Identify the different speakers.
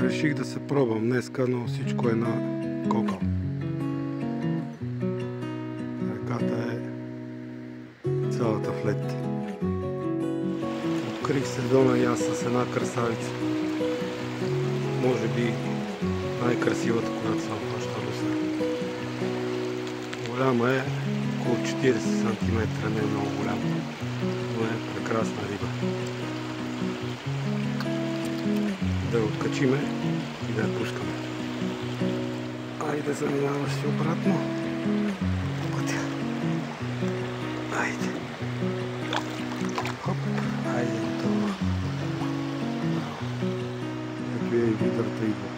Speaker 1: Реших да се пробвам днеска, но всичко е на кокъл. Реката е цялата в лед. Открих сезона и аз с една красавица. Може би най-красивата, която съм хващал до сега. Голяма е, около 40 см, не е много голяма, но е прекрасна риба. Да я откачиме и да я пускаме. Айде, заминаваш си обратно по пътя. Айде. Хоп, айде готово. Ето е и видърта идва.